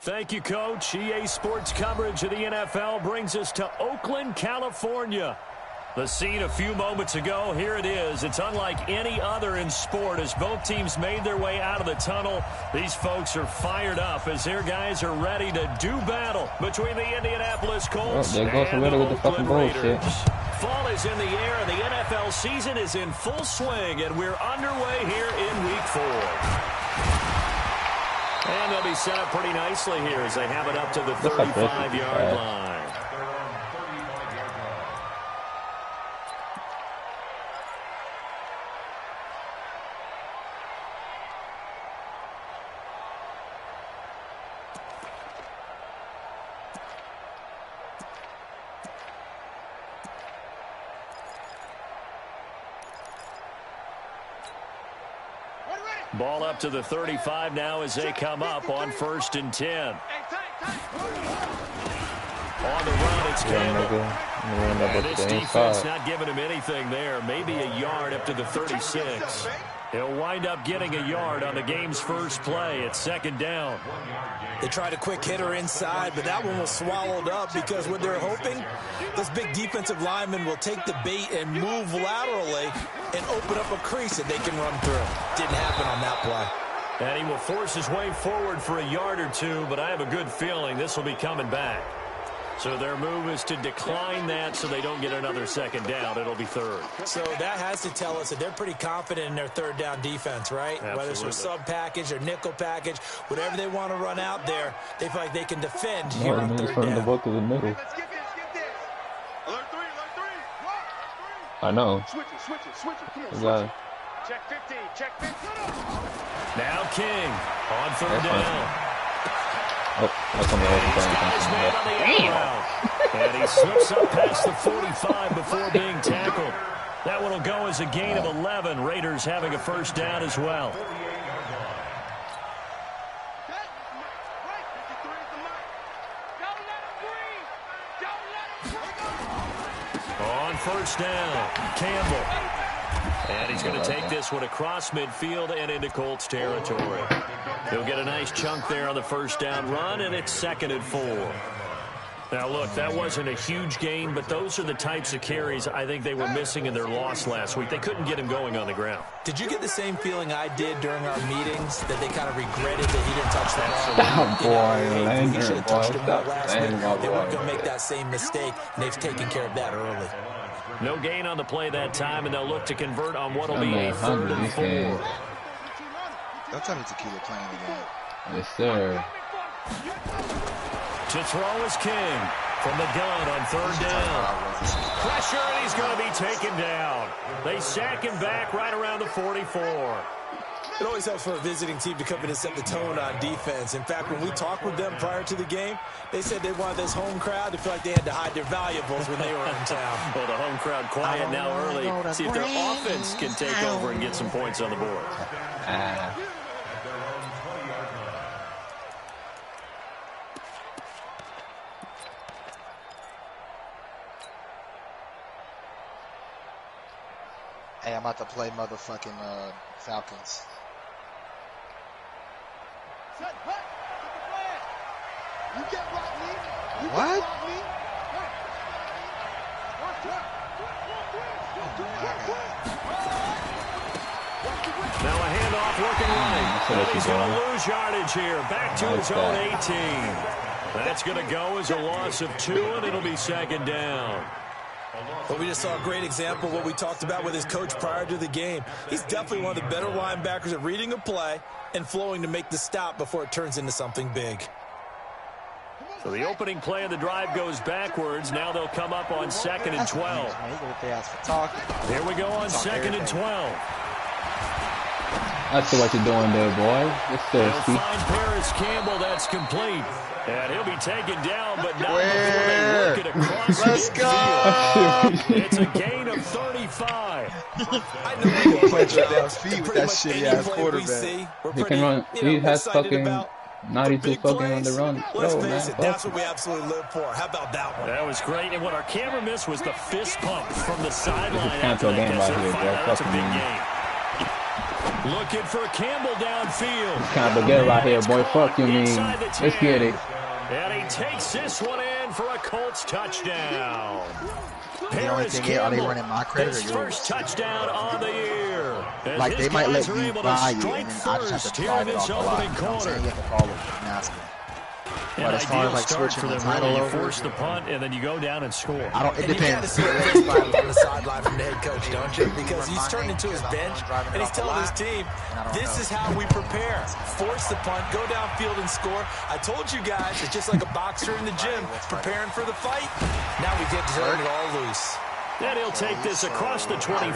Thank you, Coach. EA Sports coverage of the NFL brings us to Oakland, California. The scene a few moments ago, here it is. It's unlike any other in sport as both teams made their way out of the tunnel. These folks are fired up as their guys are ready to do battle between the Indianapolis Colts and the Oakland Raiders. Fall is in the air and the NFL season is in full swing, and we're underway here in Week 4. And they'll be set up pretty nicely here as they have it up to the 35-yard line. Ball up to the 35 now as they come up on 1st and 10. On the run, it's Campbell. And this defense not giving him anything there. Maybe a yard up to the 36. He'll wind up getting a yard on the game's first play. It's 2nd down. They tried a quick hitter inside, but that one was swallowed up because what they're hoping, this big defensive lineman will take the bait and move laterally and open up a crease that they can run through. Didn't happen on that play. And he will force his way forward for a yard or two, but I have a good feeling this will be coming back. So their move is to decline that so they don't get another 2nd down. It'll be 3rd. So that has to tell us that they're pretty confident in their 3rd down defense, right? Absolutely. Whether it's their sub package or nickel package, whatever they want to run out there, they feel like they can defend here on 3rd down. The ball to the middle. I know. Switch it. Come on, Yeah. Check 15, check 15. Now King on 3rd down. Oh, that's on the open Damn. And he slips up past the 45 before being tackled. That one will go as a gain of 11. Raiders having a 1st down as well. On 1st down, Campbell. And he's going to take this one across midfield and into Colts territory. He'll get a nice chunk there on the 1st down run, and it's 2nd and 4. Now, look, that wasn't a huge gain, but those are the types of carries I think they were missing in their loss last week. They couldn't get him going on the ground. Did you get the same feeling I did during our meetings, that they kind of regretted that he didn't touch that arm? He should have touched him that last week. They weren't going to make that same mistake, and they've taken care of that early. No gain on the play that time, and they'll look to convert on what will be a 3rd and 4. Don't tell me Tequila playing again. Yes, sir. To throw is King from the gun on 3rd down. Pressure, and he's going to be taken down. They sack him back right around the 44. It always helps for a visiting team to come in and set the tone on defense. In fact, when we talked with them prior to the game, they said they wanted this home crowd to feel like they had to hide their valuables when they were in town. Well, the home crowd quiet now early. See if their offense can take over and get some points on the board. Hey, I'm about to play motherfucking Falcons. What? Now a handoff working right. He's going to lose yardage here. Back to his own 18. That's going to go as a loss of 2, and it'll be 2nd down. Well, we just saw a great example of what we talked about with his coach prior to the game. He's definitely one of the better linebackers at reading a play and flowing to make the stop before it turns into something big. So the opening play of the drive goes backwards. Now they'll come up on 2nd and 12. Here we go on 2nd and 12. I see what you're doing there, boy. They'll find Paris Campbell. That's complete. And he'll be taken down, but not before they work it across Let's go. It's a gain of 35. I know we can play with that feet with that shitty ass quarterback. He can run. He has fucking 92 fucking on the run. Let's Bro, face man, it, that's what we absolutely live for. How about that one? That was great. And what our camera missed was the fist pump from the sideline. This is Campbell game right here, bro. That's a Fucking big game. Looking for Campbell downfield. It's Campbell get right here, boy. Fuck you, mean. Let's get it. And he takes this one in for a Colts touchdown. The only thing is, are they running my credit or his yours? first touchdown on the year. Like, they might let you buy it, and strike then I just have first to here drive in it this off the lot. opening You know what I'm saying? quarter. You have to follow it and ask them. But as far as like switching the title you over, force the punt and then you go down and score. I don't. It And you got to depends. see a smile on the sideline from the head coach, don't you? Because he's turned into his bench, and he's telling his team, this is how we prepare. Force the punt, go downfield and score. I told you guys, it's just like a boxer in the gym, preparing for the fight. Now we get to turn it all loose. Then he'll take this across the 25,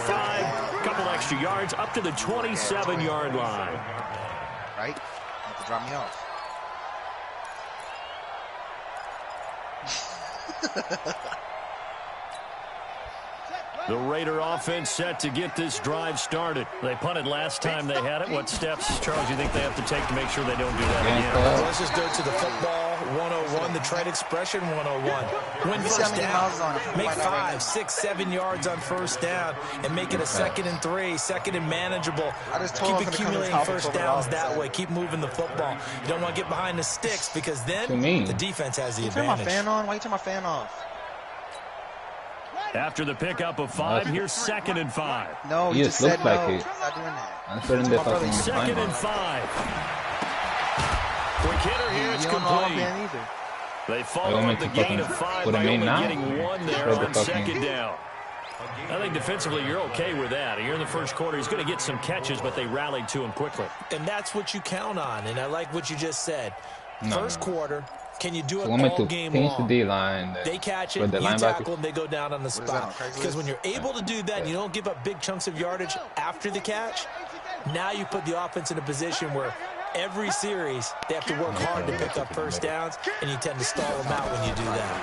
couple extra yards, up to the 27-yard line. Right? You have to drop me off. The Raider offense set to get this drive started. They punted last time they had it. What steps, Charles, you think they have to take to make sure they don't do that again? Well, let's just go to the football 101, the trade expression 101. Win first down, make 5, 6, 7 yards on first down, and make it a 2nd and 3, 2nd and manageable. Keep accumulating first downs that way. Keep moving the football. You don't want to get behind the sticks because then the defense has the advantage. Turn my fan on? Why you turn my fan off? After the pickup of 5, here's 2nd and 5. No, you just said looks like no. it. I'm not doing that. I'm putting the fucking 2nd and 5. Quick hitter here, it's You don't know I'm complete. being either. They follow up the gain of 5 by only getting 1 there on 2nd down. I think defensively you're okay with that. You're in the first quarter. He's going to get some catches, but they rallied to him quickly. And that's what you count on, and I like what you just said. First quarter, can you do it all game long? The D-line, they catch it, you tackle, and they go down on the spot. Because when you're able to do that and you don't give up big chunks of yardage after the catch, now you put the offense in a position where every series they have to work hard to pick up first downs, and you tend to stall them out when you do that.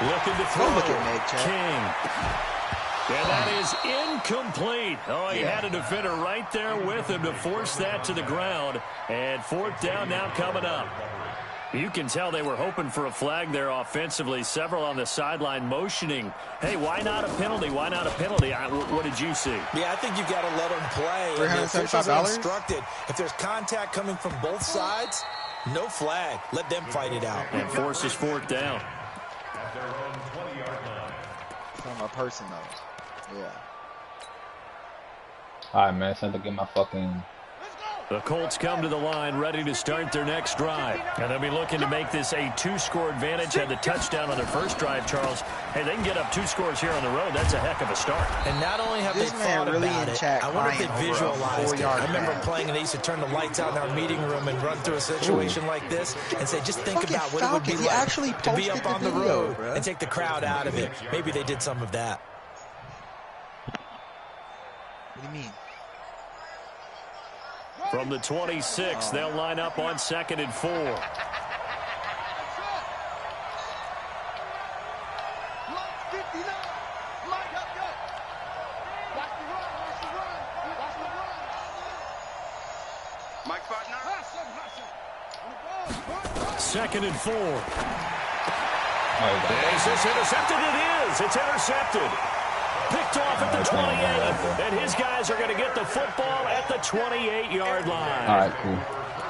Looking to throw. King. And that is incomplete. Oh, he had a defender right there with him to force that to the ground. And 4th down now coming up. You can tell they were hoping for a flag there offensively. Several on the sideline motioning. Hey, why not a penalty? Why not a penalty? What did you see? Yeah, I think you've got to let them play. And the officials are instructed. If there's contact coming from both sides, no flag. Let them fight it out. And forces 4th down. From a person, though. Yeah. Alright, man. It's time to get my fucking... The Colts come to the line ready to start their next drive. And they'll be looking to make this a 2-score advantage. Had the touchdown on their first drive, Charles. Hey, they can get up 2 scores here on the road. That's a heck of a start. And not only have they thought about it, I wonder if they visualized it. I remember playing and they used to turn the lights out in our meeting room and run through a situation like this and say, just think about what it would be like to be up on the road and take the crowd out of it. Maybe they did some of that. What do you mean? From the 26, they'll line up on 2nd and 4. Second and 4. Is this intercepted? It is. It's intercepted. Picked off at the 28, and his guys are going to get the football at the 28-yard line. All right, cool.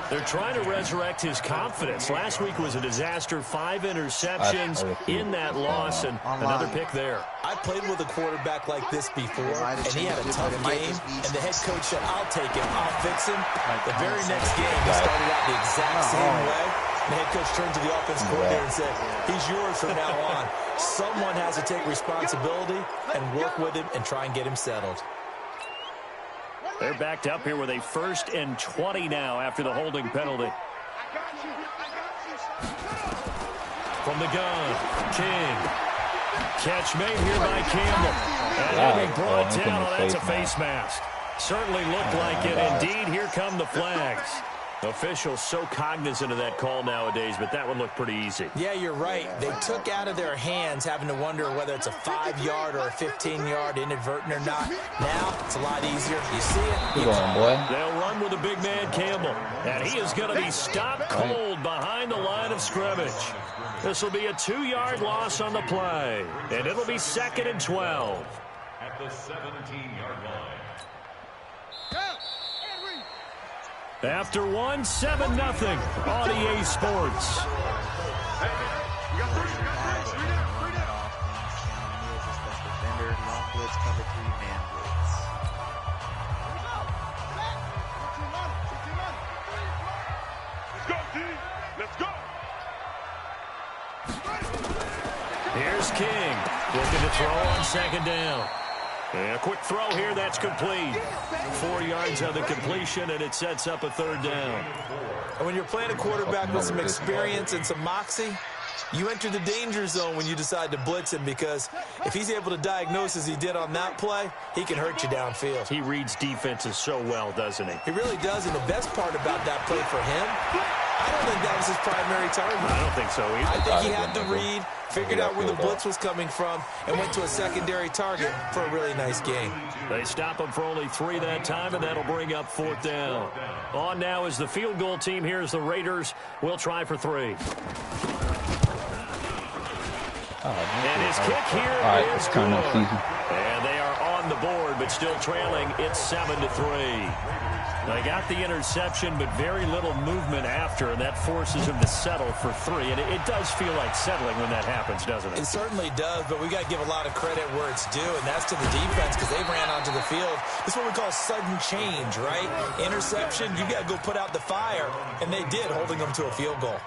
They're trying to resurrect his confidence. Last week was a disaster. 5 interceptions in that loss, and another pick there. I played with a quarterback like this before, and he had a tough game, and the head coach said, I'll take him, I'll fix him. The very next game, he started out the exact same way. The head coach turned to the offensive coordinator and said, he's yours from now on. Someone has to take responsibility and work with him and try and get him settled. They're backed up here with a 1st and 20 now after the holding penalty. From the gun, King. Catch made here by Campbell. And he'll be brought down. That's a face mask. Certainly looked like it. Indeed, here come the flags. Officials so cognizant of that call nowadays, but that one looked pretty easy. Yeah, you're right. They took out of their hands having to wonder whether it's a 5-yard or a 15-yard inadvertent or not. Now, it's a lot easier. You see it. Keep going, boy. They'll run with the big man Campbell, and he is going to be stopped cold behind the line of scrimmage. This will be a 2-yard loss on the play, and it'll be 2nd and 12. At the 17-yard line. After 1, 7-0 on EA Sports. Let's go. Here's King, looking to throw on 2nd down. And a quick throw here, that's complete. 4 yards on the completion, and it sets up a 3rd down. And when you're playing a quarterback with some experience and some moxie, you enter the danger zone when you decide to blitz him, because if he's able to diagnose as he did on that play, he can hurt you downfield. He reads defenses so well, doesn't he? He really does, and the best part about that play for him, I don't think that was his primary target. I don't think so either. I think he had the read, figured out where the blitz was coming from, and went to a secondary target for a really nice game. They stop him for only 3 that time, and that'll bring up 4th down. On now is the field goal team. Here's the Raiders. We'll try for 3. And his kick here is good. And they are on the board, but still trailing. It's 7-3. They got the interception, but very little movement after, and that forces him to settle for 3. And it does feel like settling when that happens, doesn't it? It certainly does, but we got to give a lot of credit where it's due, and that's to the defense, because they ran onto the field. This is what we call sudden change, right? Interception, you got to go put out the fire, and they did, holding them to a field goal.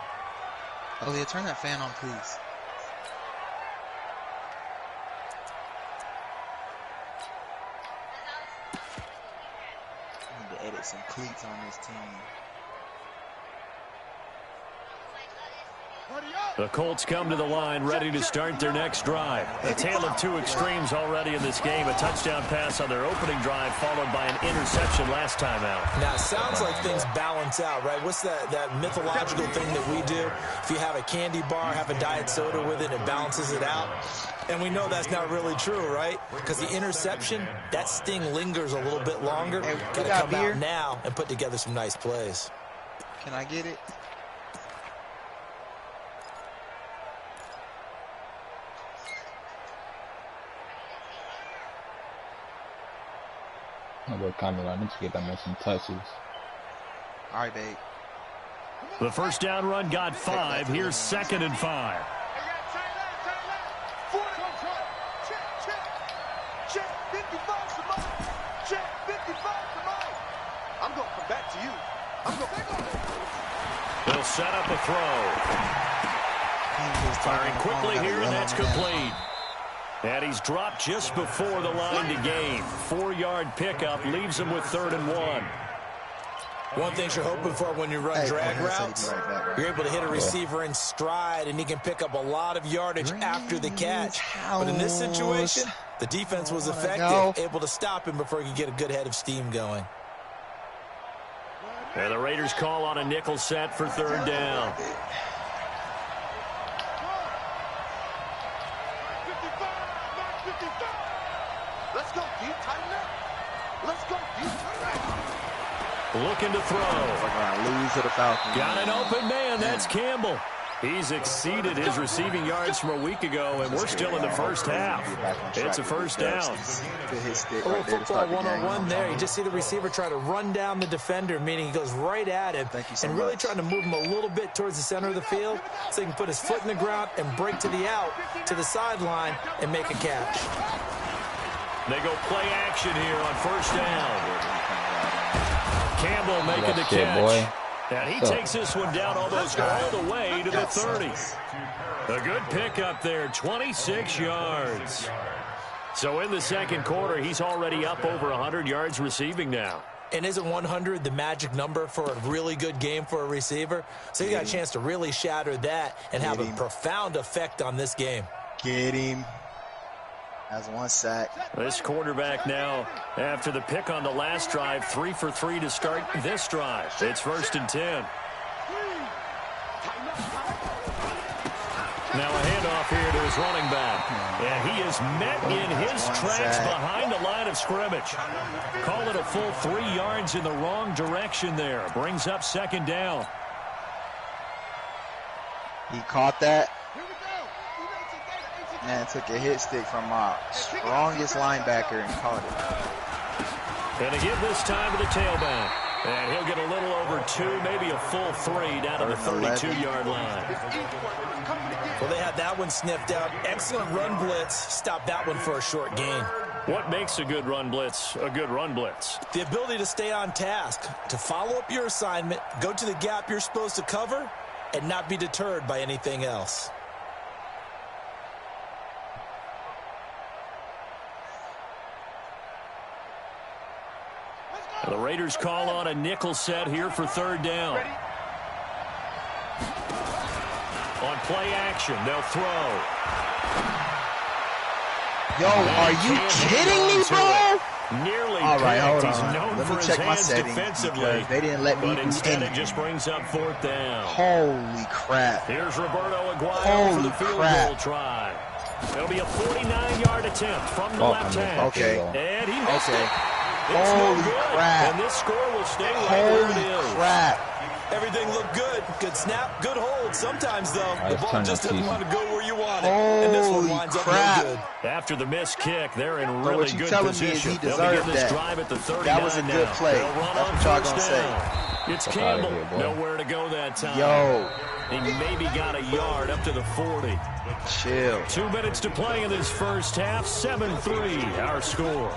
Aaliyah, turn that fan on, please. Edit some cleats on this team. The Colts come to the line ready to start their next drive. A tale of 2 extremes already in this game. A touchdown pass on their opening drive followed by an interception last time out. Now, it sounds like things balance out, right? What's that mythological thing that we do? If you have a candy bar, have a diet soda with it, it balances it out. And we know that's not really true, right? Because the interception, that sting lingers a little bit longer. Got to come out now and put together some nice plays. Can I get it? I'm going to comment on it to get them some touches. All right, babe. The first down run got 5. Here's 2nd and 5. I'm going to come back to you. They'll set up a throw. Firing quickly here, and that's complete. And he's dropped just before the line to gain. 4-yard pickup leaves him with 3rd and 1. One thing you're hoping for when you run drag routes, you're able to hit a receiver in stride, and he can pick up a lot of yardage after the catch. But in this situation, the defense was effective, able to stop him before he could get a good head of steam going. And the Raiders call on a nickel set for 3rd down. Let's go, deep, tighten up. Let's go, deep, tighten up. Looking to throw. Lose to the Falcons. Got an open man. That's Campbell. He's exceeded his receiving yards from a week ago, and we're still in the first half. It's a first down. A little football one-on-one there. You just see the receiver try to run down the defender, meaning he goes right at him, and really trying to move him a little bit towards the center of the field so he can put his foot in the ground and break to the out, to the sideline, and make a catch. They go play action here on first down. Campbell making the catch. And he takes this one down almost all the way to the 30. A good pickup there, 26 yards. So in the second quarter, he's already up over 100 yards receiving now. And isn't 100 the magic number for a really good game for a receiver? So you got a chance to really shatter that and have a profound effect on this game. Get him. That's one sack. This quarterback now, after the pick on the last drive, 3 for 3 to start this drive. It's 1st and 10. Now a handoff here to his running back. And he is met in his tracks behind the line of scrimmage. Call it a full 3 yards in the wrong direction there. Brings up 2nd down. He caught that. And took a hit stick from my strongest linebacker and caught it. And to give this time to the tailback. And he'll get a little over 2, maybe a full 3 down to the 32-yard line. Well, they had that one sniffed out. Excellent run blitz. Stopped that one for a short gain. What makes a good run blitz a good run blitz? The ability to stay on task, to follow up your assignment, go to the gap you're supposed to cover, and not be deterred by anything else. The Raiders call on a nickel set here for 3rd down. On play action, they'll throw. Yo, are you kidding me, bro? Nearly all right, hold He's on. known Let for me his check my hands settings defensively. they didn't let me but do instead anything. it just brings up 4th down. Holy crap. Here's Roberto Aguayo for the field goal try. It'll be a 49-yard attempt from the left hand. Okay. And he missed it. It's Holy no good. crap. And this score will stay right where it is. Holy crap. Everything looked good. Good snap, good hold. Sometimes, though, the ball just doesn't want to go where you want it. And this one winds up no good. After the missed kick, they're in really good position. They'll begin this drive at the 39 That was a good play. That's what y'all gonna say. It's Campbell. Nowhere to go that time. Yo. He maybe got a yard up to the 40. Chill. 2 minutes to play in this first half. 7-3, our score.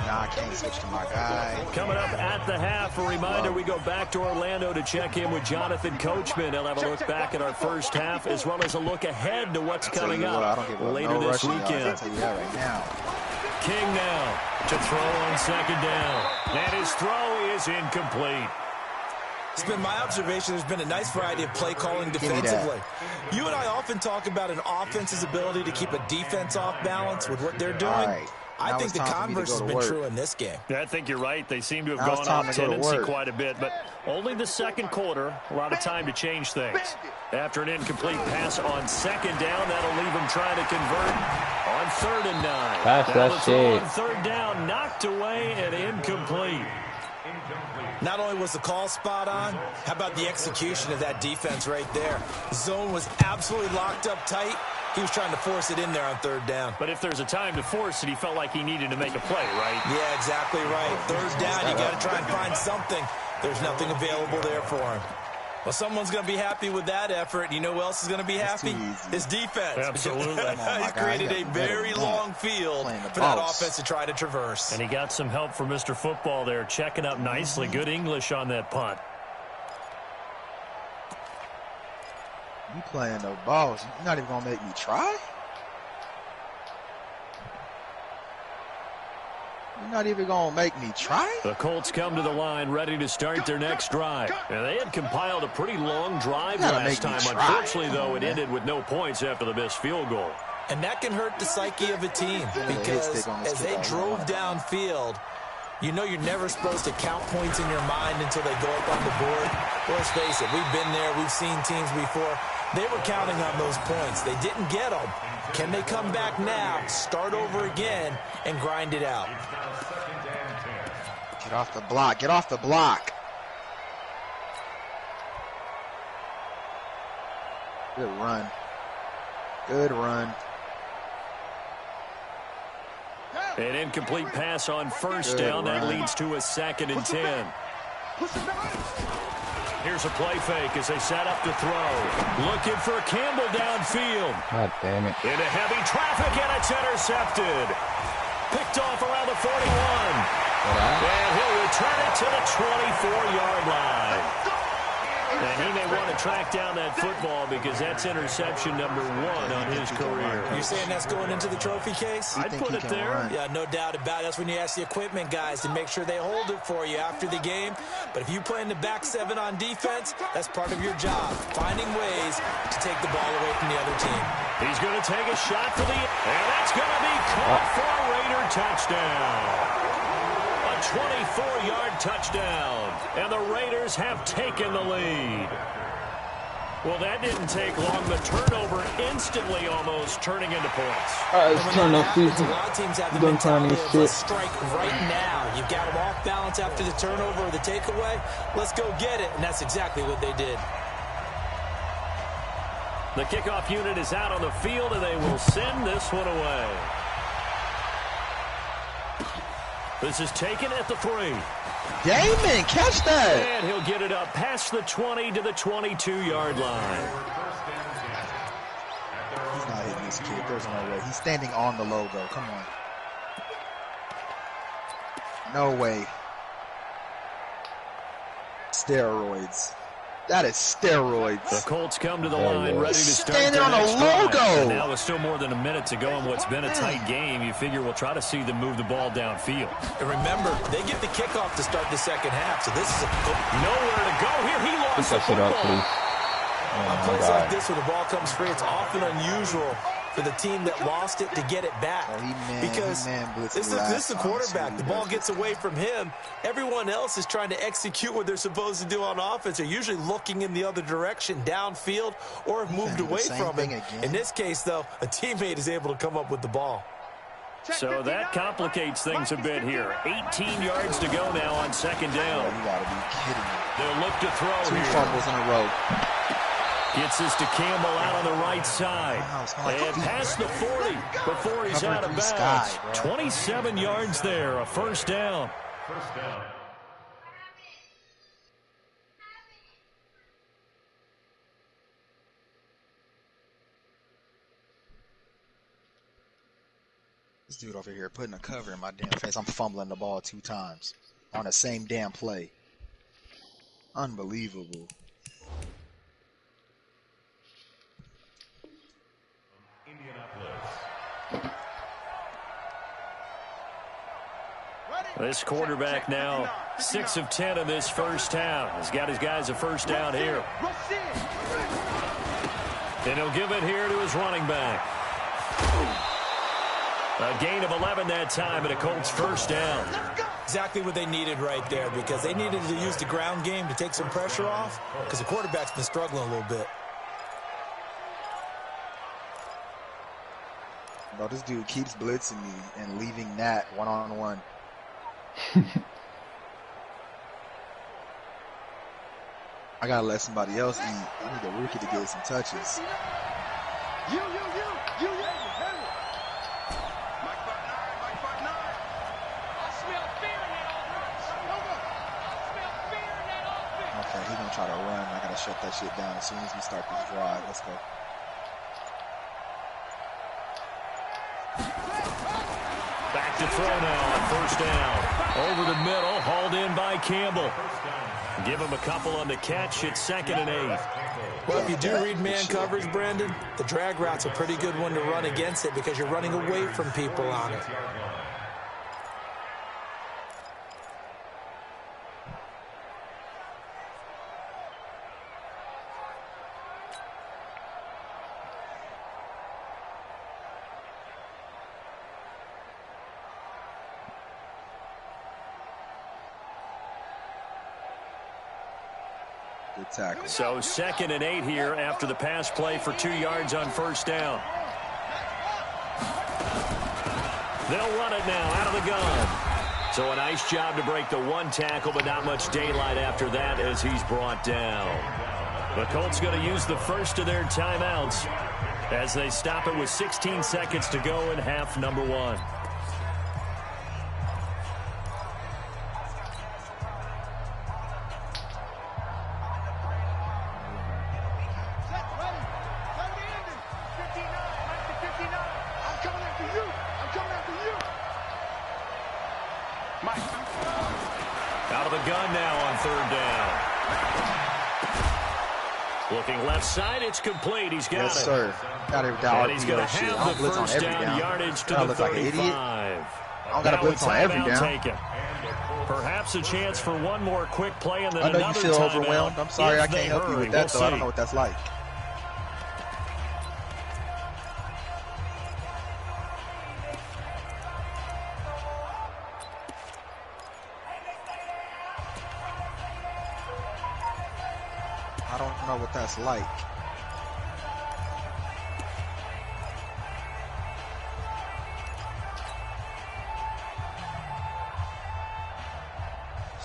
Nah, I can't switch to my guy. Coming up at the half, a reminder, we go back to Orlando to check in with Jonathan Coachman. He'll have a look back at our first half, as well as a look ahead to what's coming up later this weekend. I'll tell you that right now. King now to throw on 2nd down. And his throw is incomplete. It's been my observation there's been a nice variety of play calling defensively. You and I often talk about an offense's ability to keep a defense off balance with what they're doing. Right. I think the converse has been true in this game. Yeah, I think you're right. They seem to have gone off tendency quite a bit, but only the 2nd quarter, a lot of time to change things. After an incomplete pass on 2nd down, that'll leave them trying to convert on 3rd and 9. Pass that shit. On 3rd down, knocked away and incomplete. Not only was the call spot on, how about the execution of that defense right there? Zone was absolutely locked up tight. He was trying to force it in there on 3rd down. But if there's a time to force it, he felt like he needed to make a play, right? Yeah, exactly right. 3rd down, you got to try and find something. There's nothing available there for him. Well, someone's going to be happy with that effort. You know who else is going to be happy? His defense. Absolutely. He's created a very long field for that offense to try to traverse. And he got some help from Mr. Football there, checking up nicely. Good English on that punt. You playing no balls. You're not even going to make me try? You're not even going to make me try? The Colts come to the line ready to start their next drive. And they had compiled a pretty long drive last time. Unfortunately, though, it ended with no points after the missed field goal. And that can hurt the psyche of a team because as they drove downfield, you know you're never supposed to count points in your mind until they go up on the board. Well, let's face it, we've been there. We've seen teams before. They were counting on those points. They didn't get them. Can they come back now, start over again, and grind it out? Get off the block. Get off the block. Good run. Good run. An incomplete pass on 1st down. That leads to a 2nd and 10. Here's a play fake as they set up to throw. Looking for Campbell downfield. God damn it. Into heavy traffic, and it's intercepted. Picked off around the 41. And he'll return it to the 24-yard line. And he may want to track down that football because that's interception number 1 on his career. You're saying that's going into the trophy case? I'd put it there. Yeah, no doubt about it. That's when you ask the equipment guys to make sure they hold it for you after the game. But if you play in the back 7 on defense, that's part of your job, finding ways to take the ball away from the other team. He's going to take a shot for the And that's going to be caught for a Raider touchdown. A 24-yard touchdown. And the Raiders have taken the lead. Well, that didn't take long. The turnover instantly almost turning into points. All right, let's turn up, please. A lot of teams have the mentality of let's strike right now. You've got them off balance after the turnover or the takeaway. Let's go get it. And that's exactly what they did. The kickoff unit is out on the field, and they will send this one away. This is taken at the 3. Damon, catch that. And he'll get it up past the 20 to the 22-yard line. He's not hitting this kid. There's no way. He's standing on the logo. Come on. No way. Steroids. That is steroids. The Colts come to the line ready to start standing their on a next logo. drive. And now with still more than a minute to go in what's been a tight game, you figure we'll try to see them move the ball downfield. And remember, they get the kickoff to start the second half, so this is nowhere to go here. He lost the it up, football. please. On plays like this where the ball comes free, it's often unusual for the team that lost it to get it back. Because this is the quarterback. The ball gets away from him. Everyone else is trying to execute what they're supposed to do on offense. They're usually looking in the other direction, downfield, or have moved away from it. In this case, though, a teammate is able to come up with the ball. So that complicates things a bit here. 18 yards to go now on second down. You gotta be kidding me. They'll look to throw here. 2 fumbles in a row. Gets this to Campbell out on the right side. And past the 40 before he's out of bounds. 27 yards there, a first down. First down. This dude over here putting a cover in my damn face. I'm fumbling the ball 2 times on the same damn play. Unbelievable. This quarterback now 6 of 10 in this first half. He's got his guys a first down here. And he'll give it here to his running back. A gain of 11 that time, and a Colts first down. Exactly what they needed right there, because they needed to use the ground game to take some pressure off, because the quarterback's been struggling a little bit. Bro, this dude keeps blitzing me and leaving Nat one-on-one. I gotta let somebody else eat. I need a rookie to get some touches. You. Okay, he's gonna try to run. I gotta shut that shit down as soon as we start this drive. Let's go. Back to throw now on first down. Over the middle, hauled in by Campbell. Give him a couple on the catch. It's 2nd and 8. Well, if you do read man coverage, Brandon, the drag route's a pretty good one to run against it because you're running away from people on it. Tackle. So 2nd and 8 here after the pass play for 2 yards on first down. They'll run it now out of the gun. So a nice job to break the 1 tackle, but not much daylight after that as he's brought down. The Colts going to use the first of their timeouts as they stop it with 16 seconds to go in half number 1. Out of the gun now on 3rd down. Looking left side, it's complete. He's got it. Yes, sir. Got it and he's going to have the first down yardage to the 35. I don't got to blitz on every down. Taken. Perhaps a chance for one more quick play and then I know another you feel timeout. overwhelmed. I'm sorry I can't help you with that, though. I don't know what that's like. I don't know what that's like.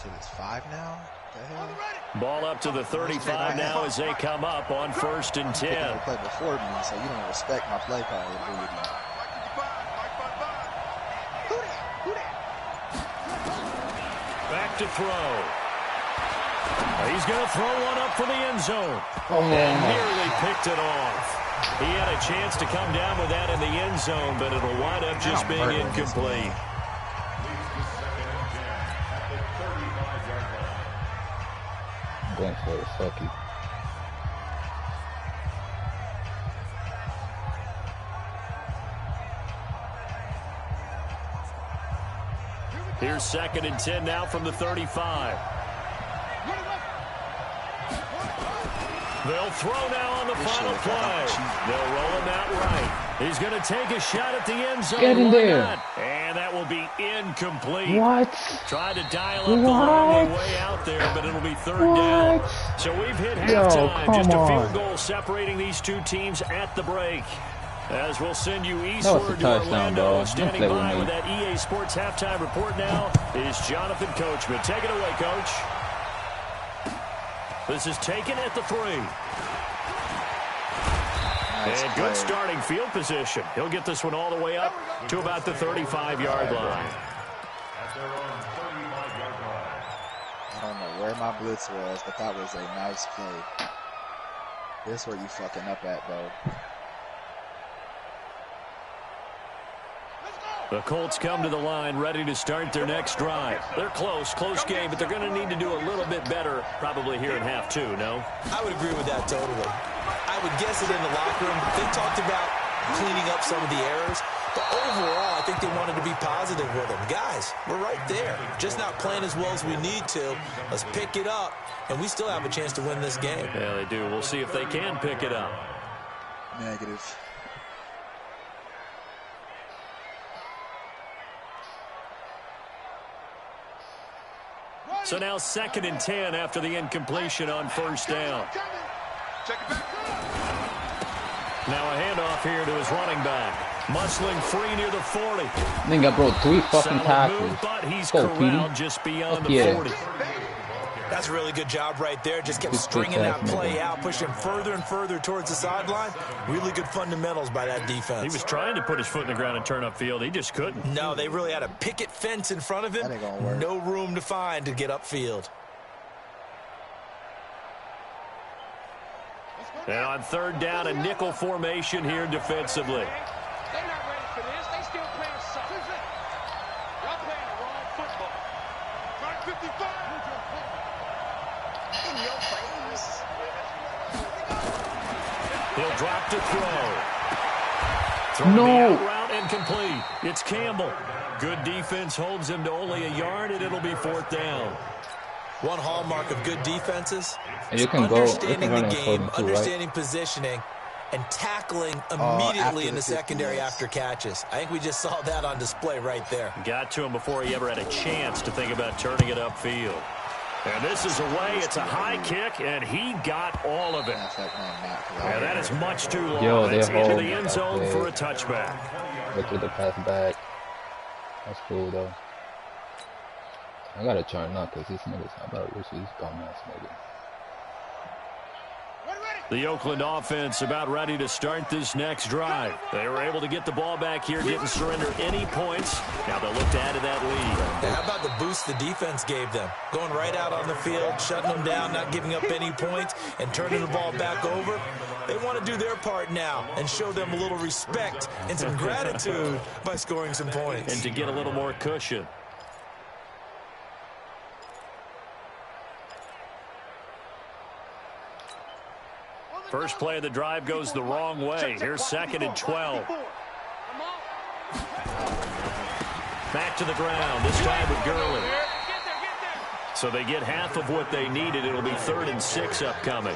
Shit, it's 5 now? What the hell? Ball up to the 35 now as they come up on 1st and 10. You play before me, so you don't respect my play call ability. Back to throw. He's going to throw one up for the end zone. And nearly picked it off. He had a chance to come down with that in the end zone, but it'll wind up just being incomplete. I'm going for it. Fuck you. Here's 2nd and 10 now from the 35. They'll throw now on the final play. They'll roll him out right. He's going to take a shot at the end zone. Get in there. And that will be incomplete. What? Tried to dial up the long way out there, but it'll be 3rd down. So we've hit halftime. Just a field goal separating these two teams at the break. As we'll send you eastward to Orlando. Standing by with that EA Sports halftime report now is Jonathan Coachman. Take it away, Coach. This is taken at the 3. And good starting field position. He'll get this one all the way up to about the 35-yard line. I don't know where my blitz was, but that was a nice play. This is where you fucking up at, bro. The Colts come to the line ready to start their next drive. They're close game, but they're going to need to do a little bit better probably here in half 2, no? I would agree with that totally. I would guess it in the locker room. They talked about cleaning up some of the errors, but overall, I think they wanted to be positive with them. Guys, we're right there. Just not playing as well as we need to. Let's pick it up, and we still have a chance to win this game. Yeah, they do. We'll see if they can pick it up. Negative. So now 2nd and 10 after the incompletion on 1st down. Now a handoff here to his running back. Muscling free near the 40. Nigga, bro, 3 fucking tackles. Move, but he's corralled just beyond the 40. That's a really good job right there. Just kept stringing that play out, pushing further and further towards the sideline. Really good fundamentals by that defense. He was trying to put his foot in the ground and turn upfield. He just couldn't. No, they really had a picket fence in front of him. No room to find to get upfield. And on 3rd down, a nickel formation here defensively. They're not ready for this. They still playing soft. Y'all playing the wrong football. Try 55. In your face. He'll drop to throw. Throwing the out route incomplete. It's Campbell. Good defense holds him to only a yard, and it'll be 4th down. One hallmark of good defenses And is you can understanding go, you can the game, too, understanding positioning, and tackling immediately in the secondary after catches. I think we just saw that on display right there. Got to him before he ever had a chance to think about turning it upfield. And this is away. It's a high kick, and he got all of it. And that is much too long. Yo, It's into the end zone for a touchback. Look at the pass back. That's cool, though. I gotta try not, because these niggas, I better wish these dumbass niggas. The Oakland offense about ready to start this next drive. They were able to get the ball back here, didn't surrender any points. Now they'll look to add to that lead. How about the boost the defense gave them? Going right out on the field, shutting them down, not giving up any points, and turning the ball back over. They want to do their part now and show them a little respect and some gratitude by scoring some points. And to get a little more cushion. First play of the drive goes the wrong way. Here's 2nd and 12. Back to the ground, this time with Gurley. So they get half of what they needed. It'll be 3rd and 6 upcoming.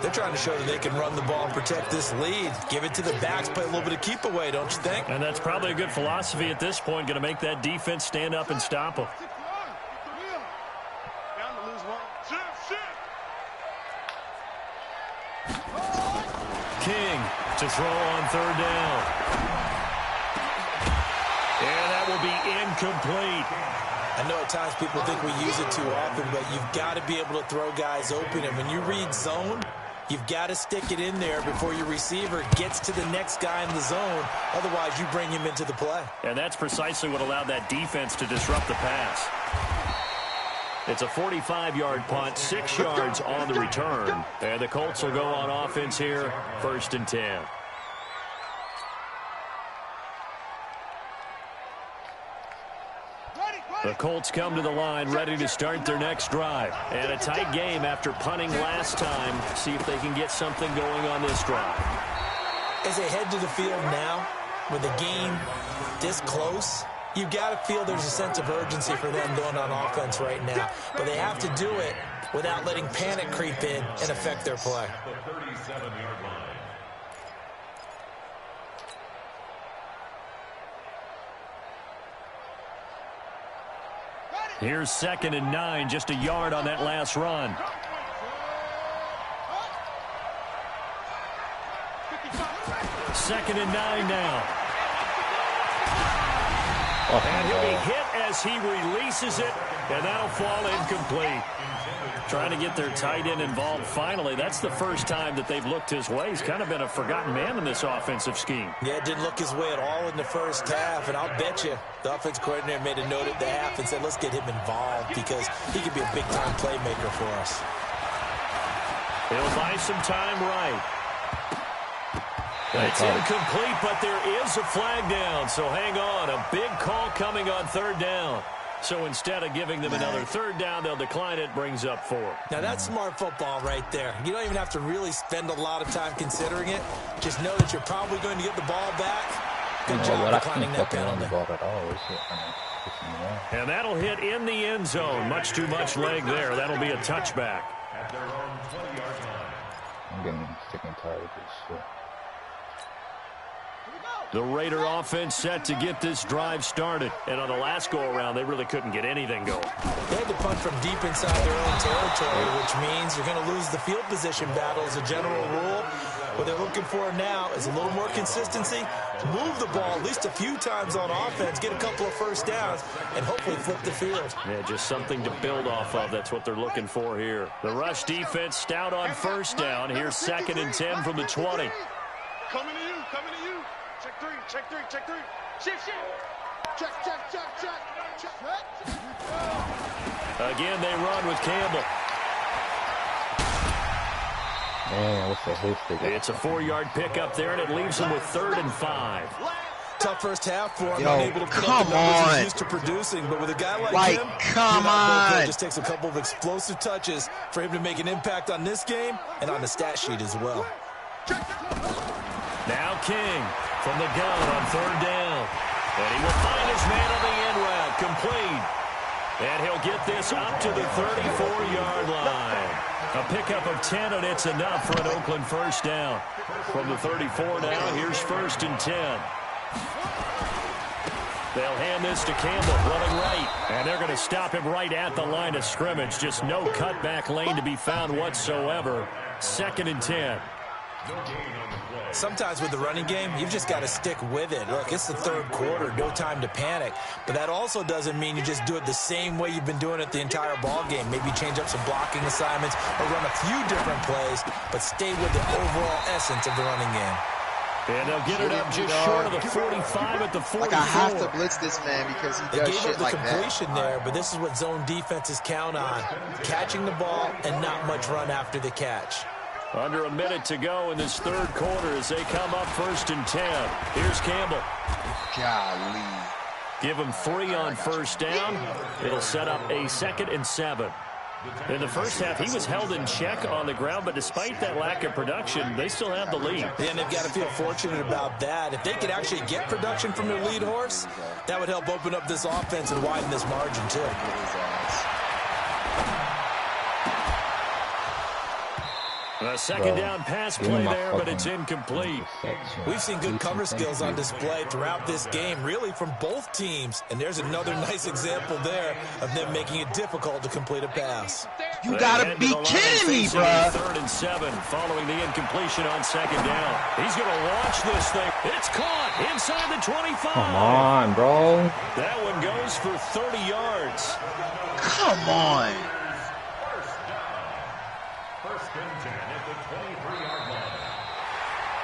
They're trying to show that they can run the ball and protect this lead. Give it to the backs, play a little bit of keep away, don't you think? And that's probably a good philosophy at this point. Going to make that defense stand up and stop them. King to throw on third down. And that will be incomplete. I know at times people think we use it too often, but you've got to be able to throw guys open. And when you read zone, you've got to stick it in there before your receiver gets to the next guy in the zone. Otherwise, you bring him into the play. And that's precisely what allowed that defense to disrupt the pass. It's a 45-yard punt, 6 yards on the return. And the Colts will go on offense here, 1st and 10. The Colts come to the line ready to start their next drive. And a tight game after punting last time. See if they can get something going on this drive. As they head to the field now, with the game this close, you've got to feel there's a sense of urgency for them going on offense right now. But they have to do it without letting panic creep in and affect their play. The 37-yard line. Here's 2nd and 9, just a yard on that last run. Second and 9 now. And he'll be hit as he releases it, and that'll fall incomplete. Trying to get their tight end involved finally. That's the first time that they've looked his way. He's kind of been a forgotten man in this offensive scheme. Yeah, it didn't look his way at all in the first half, and I'll bet you the offense coordinator made a note at the half and said, let's get him involved because he could be a big-time playmaker for us. He'll buy some time right. It's incomplete, but there is a flag down, so hang on. A big call coming on 3rd down. So instead of giving them another 3rd down, they'll decline it, brings up 4. Now, that's smart football right there. You don't even have to really spend a lot of time considering it. Just know that you're probably going to get the ball back. Good job declining that penalty. And that'll hit in the end zone. Much too much leg there. That'll be a touchback. At their own 20-yard line. I'm getting sick and tired of this shit. The Raider offense set to get this drive started. And on the last go-around, they really couldn't get anything going. They had to punt from deep inside their own territory, which means you're going to lose the field position battle as a general rule. What they're looking for now is a little more consistency, move the ball at least a few times on offense, get a couple of first downs, and hopefully flip the field. Yeah, just something to build off of. That's what they're looking for here. The rush defense stout on 1st down. Here's 2nd and 10 from the 20. Coming to you, coming to you. Check 3, check 3, check 3. Shift, shift. Check, check, check, check, check. Again, they run with Campbell. Man, what's the host? It's a 4-yard pickup there, and it leaves them with 3rd and 5. Tough first half for him. Yo, unable to put come up the numbers on. he's used to producing, but with a guy like him, come on. It just takes a couple of explosive touches for him to make an impact on this game and on the stat sheet as well. Now King from the gun on 3rd down. And he will find his man on the end route, complete. And he'll get this up to the 34-yard line. A pickup of 10, and it's enough for an Oakland 1st down. From the 34 now, here's 1st and 10. They'll hand this to Campbell, running right. And they're going to stop him right at the line of scrimmage. Just no cutback lane to be found whatsoever. 2nd and 10. Sometimes with the running game, you've just got to stick with it. Look, it's the 3rd quarter, no time to panic. But that also doesn't mean you just do it the same way you've been doing it the entire ball game. Maybe change up some blocking assignments or run a few different plays, but stay with the overall essence of the running game. And they'll get it up just short of the 45 at the 44. Like, I have to blitz this man because he does shit like that. They gave up the completion there, but this is what zone defenses count on. Catching the ball and not much run after the catch. Under a minute to go in this 3rd quarter as they come up 1st and 10. Here's Campbell. Golly. Give him 3 on 1st down. It'll set up a 2nd and 7. In the first half, he was held in check on the ground, but despite that lack of production, they still have the lead. And they've got to feel fortunate about that. If they could actually get production from their lead horse, that would help open up this offense and widen this margin, too. A second down pass play there, but it's incomplete. We've seen good cover skills on display throughout this game, really from both teams. And there's another nice example there of them making it difficult to complete a pass. You gotta be kidding me, bruh. 3rd and 7 following the incompletion on second down. He's going to launch this thing. It's caught inside the 25. Come on, bro. That one goes for 30 yards. Come on.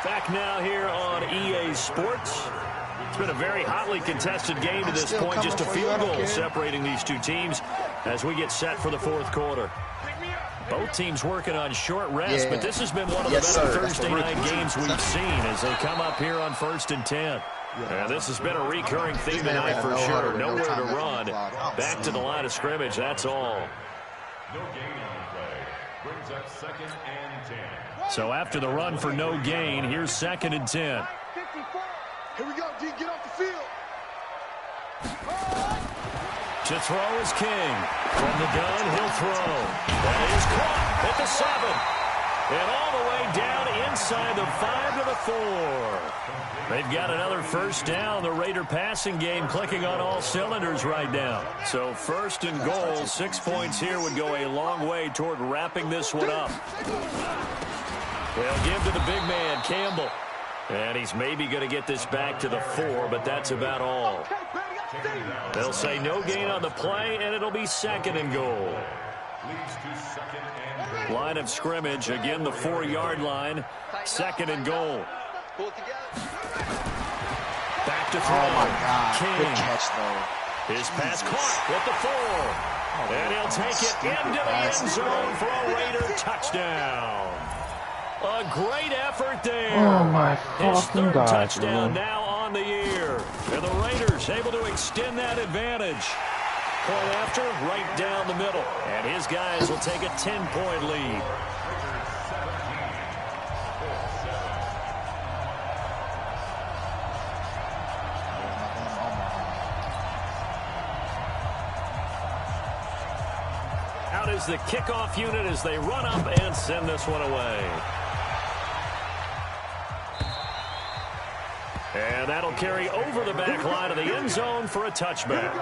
Back now here on EA Sports. It's been a very hotly contested game to this point. Just a field goal separating these two teams as we get set for the fourth quarter. Both teams working on short rest, but this has been one of the better Thursday night games we've seen as they come up here on 1st and 10. Yeah, this has been a recurring theme tonight for sure. Nowhere to run. Back to the line of scrimmage, that's all. No gain on the play. Brings up 2nd and 10. So after the run for no gain, here's 2nd and 10. Here we go, D. Get off the field. To throw is King. From the gun, he'll throw. That is caught at the 7. And all the way down inside the 5 to the 4. They've got another first down. The Raider passing game clicking on all cylinders right now. So 1st and goal, 6 points here would go a long way toward wrapping this one up. They'll give to the big man, Campbell. And he's maybe going to get this back to the 4, but that's about all. They'll say no gain on the play, and it'll be 2nd and goal. Line of scrimmage, again the 4-yard line. 2nd and goal. Back to throw. Oh, my God. King. Good catch, though. His pass caught with the 4. And he'll take it into the end zone for a Raider touchdown. A great effort there. Oh, my His fucking 3rd God, touchdown bro. now on the year. And the Raiders able to extend that advantage. Point after, right down the middle. And his guys will take a 10-point lead. Out is the kickoff unit as they run up and send this one away. And that'll carry over the back line of the end zone for a touchback.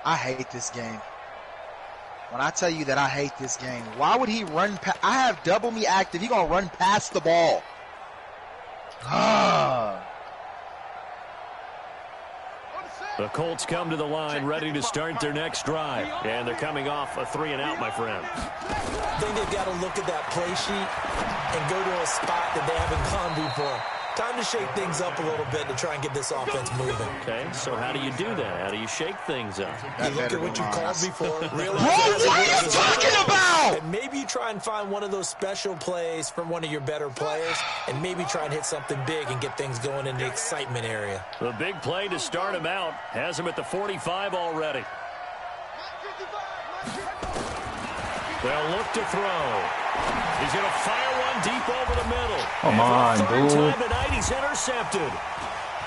I hate this game. When I tell you that I hate this game, why would he run? I have double me active. He gonna run past the ball. The Colts come to the line ready to start their next drive. And they're coming off a 3-and-out, my friend. I think they've got to look at that play sheet and go to a spot that they haven't gone before. Time to shake things up a little bit to try and get this offense moving. Okay, so how do you do that? How do you shake things up? You look at what you called before. Realize What are you talking about? And maybe you try and find one of those special plays from one of your better players and maybe try and hit something big and get things going in the excitement area. The big play to start him out has him at the 45 already. They'll look to throw. He's going to fire one deep over the middle. Come on, dude. Time tonight, he's intercepted.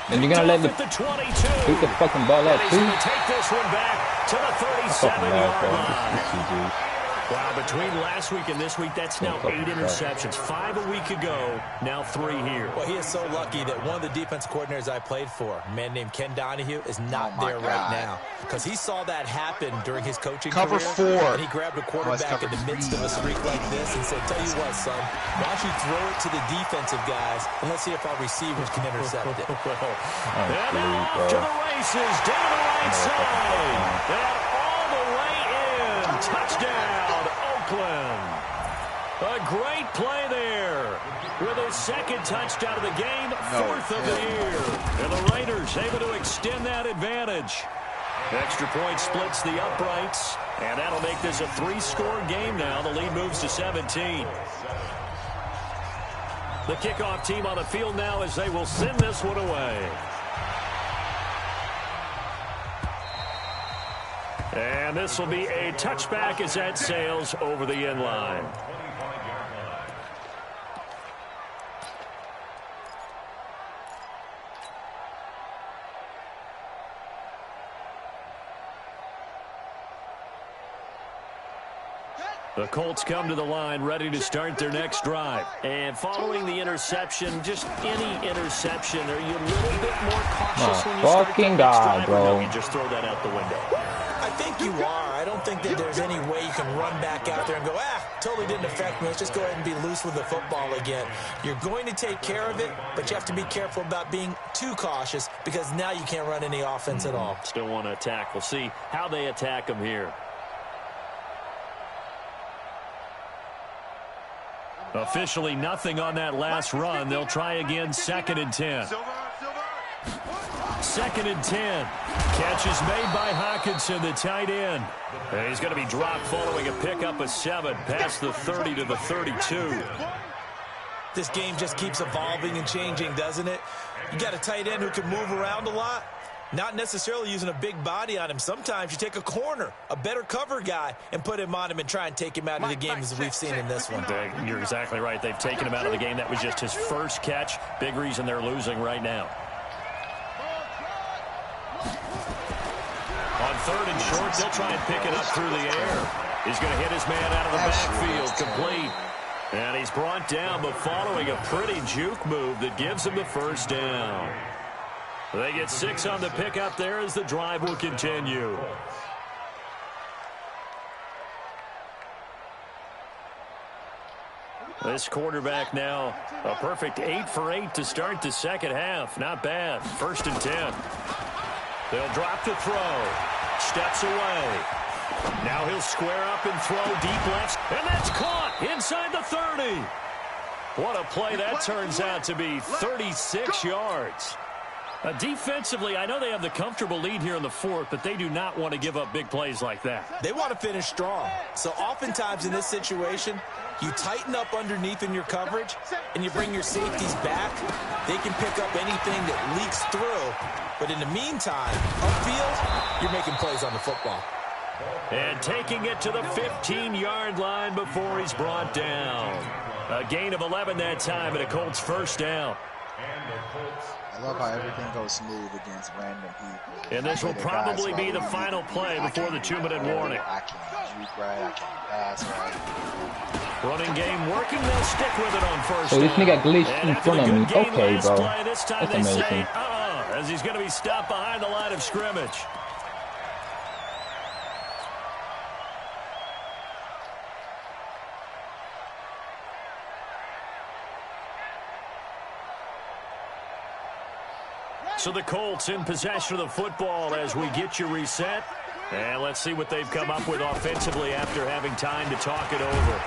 And you're going to let the 22. shoot the fucking ball up, And he's too? going to take this one back to the 37-yard line. Wow, between last week and this week, that's now 8 interceptions. 5 a week ago, now 3 here. Well, he is so lucky that one of the defense coordinators I played for, a man named Ken Donahue, is not there right now. Because he saw that happen during his coaching Cover career. 4. And he grabbed a quarterback in the midst of a streak like this and said, tell you what, son, why don't you throw it to the defensive guys and let's see if our receivers can intercept it. And now off to the races, down the right side. And all the way in. Touchdown, Oakland. A great play there. With his 2nd touchdown of the game, 4th of the year. And the Raiders able to extend that advantage. Extra point splits the uprights. And that'll make this a 3-score game now. The lead moves to 17. The kickoff team on the field now as they will send this one away. And this will be a touchback as that sails over the end line. The Colts come to the line, ready to start their next drive. And following the interception, just any interception, are you a little bit more cautious when you start the next drive? Bro. Or no, you just throw that out the window? I think you are. I don't think that there's any way you can run back out there and go, totally didn't affect me. Let's just go ahead and be loose with the football again. You're going to take care of it, but you have to be careful about being too cautious because now you can't run any offense at all. Still want to attack. We'll see how they attack them here. Officially nothing on that last run. They'll try again, 2nd and 10. 2nd and 10. Catch is made by Hockenson, the tight end. And he's going to be dropped following a pickup of 7 past the 30 to the 32. This game just keeps evolving and changing, doesn't it? You got a tight end who can move around a lot. Not necessarily using a big body on him. Sometimes you take a corner, a better cover guy, and put him on him and try and take him out of the game as we've seen in this one. You're exactly right. They've taken him out of the game. That was just his first catch. Big reason they're losing right now. On 3rd and short, they'll try and pick it up through the air. He's going to hit his man out of the backfield, complete. And he's brought down, but following a pretty juke move that gives him the first down. They get 6 on the pickup there as the drive will continue. This quarterback now a perfect 8 for 8 to start the second half. Not bad. 1st and 10. They'll drop to throw. Steps away. Now he'll square up and throw deep left. And that's caught inside the 30. What a play that turns out to be. 36 yards. Defensively, I know they have the comfortable lead here in the 4th, but they do not want to give up big plays like that. They want to finish strong. So oftentimes in this situation, you tighten up underneath in your coverage, and you bring your safeties back. They can pick up anything that leaks through. But in the meantime, upfield, you're making plays on the football. And taking it to the 15-yard line before he's brought down. A gain of 11 that time, and a Colts first down. I love how everything goes smooth against random people. And this will probably be the final play before the 2-minute warning. I can't juke right. I can't pass right. Running game working. They'll stick with it on first. So this nigga glitched and in front of me. Okay, bro. This time That's they amazing. say, as he's going to be stopped behind the line of scrimmage. So the Colts in possession of the football as we get you reset. And let's see what they've come up with offensively after having time to talk it over.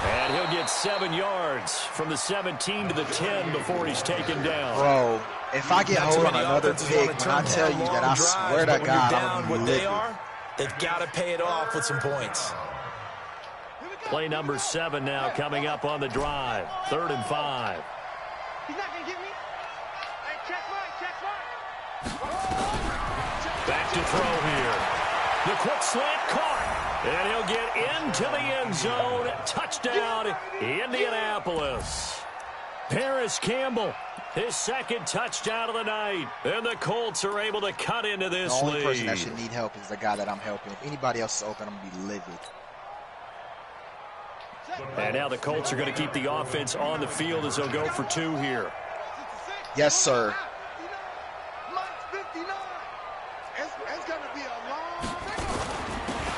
And he'll get 7 yards from the 17 to the 10 before he's taken down. Bro, if I get hold on another pick, when I tell you that I swear to God, I'm going to be livid. They've got to pay it off with some points. Play number 7 now coming up on the drive. 3rd and 5. He's not going to get me. Hey, check right. Back to throw here. The quick slant caught. And he'll get into the end zone. Touchdown, Indianapolis. Paris Campbell, his 2nd touchdown of the night. And the Colts are able to cut into this lead. The only person that should need help is the guy that I'm helping. If anybody else is open, I'm going to be livid. And now the Colts are going to keep the offense on the field as they'll go for 2 here. Yes, sir.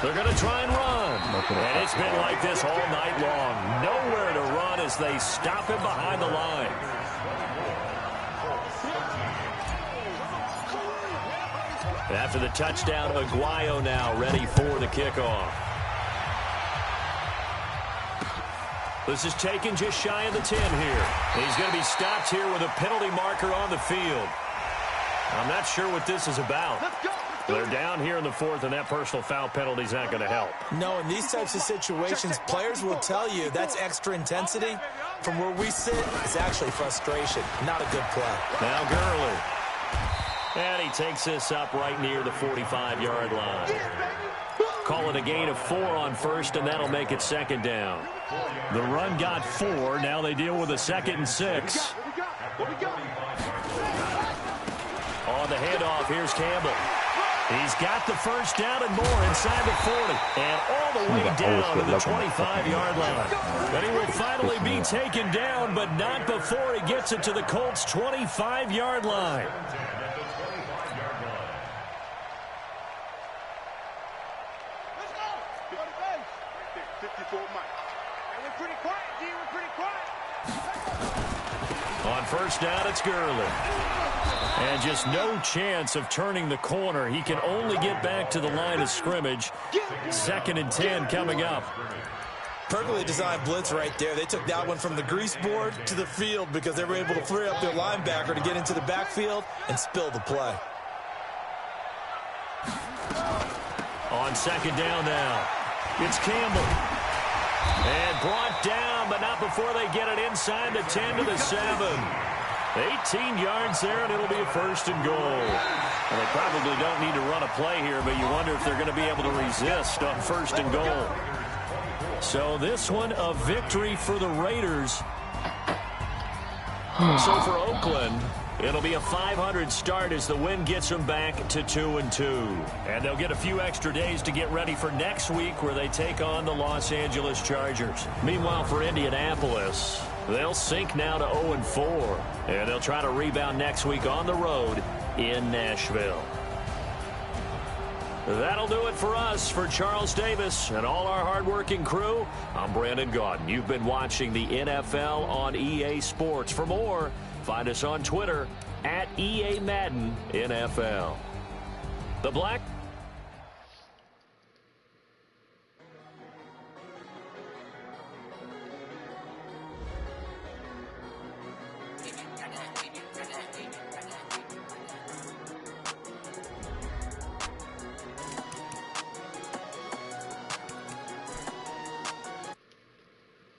They're going to try and run. And it's been like this all night long. Nowhere to run as they stop him behind the line. After the touchdown, Aguayo now ready for the kickoff. This is taken just shy of the 10 here. He's going to be stopped here with a penalty marker on the field. I'm not sure what this is about. They're down here in the 4th, and that personal foul penalty is not going to help. No, in these types of situations, players will tell you that's extra intensity. From where we sit, it's actually frustration. Not a good play. Now Gurley. And he takes this up right near the 45-yard line. Call it a gain of 4 on 1st, and that'll make it 2nd down. The run got 4. Now they deal with a 2nd and 6. On the handoff, here's Campbell. He's got the first down and more inside the 40. And all the way down to the 25-yard line. But he will finally be taken down, but not before he gets it to the Colts' 25-yard line. Let's go. 54 Mike. We're pretty quiet, G. We're pretty quiet. On first down, it's Gurley. And just no chance of turning the corner. He can only get back to the line of scrimmage. 2nd and 10 coming up. Perfectly designed blitz right there. They took that one from the grease board to the field because they were able to free up their linebacker to get into the backfield and spill the play. On 2nd down now, it's Campbell. And brought down, but not before they get it inside the 10 to the 7. 18 yards there, and it'll be a 1st and goal. And they probably don't need to run a play here, but you wonder if they're going to be able to resist on 1st and goal. So this one, a victory for the Raiders. So for Oakland, it'll be a .500 start as the win gets them back to 2-2. And they'll get a few extra days to get ready for next week where they take on the Los Angeles Chargers. Meanwhile, for Indianapolis, they'll sink now to 0-4. And they'll try to rebound next week on the road in Nashville. That'll do it for us. For Charles Davis and all our hardworking crew, I'm Brandon Gaudin. You've been watching the NFL on EA Sports. For more, find us on Twitter @EA Madden NFL. The Black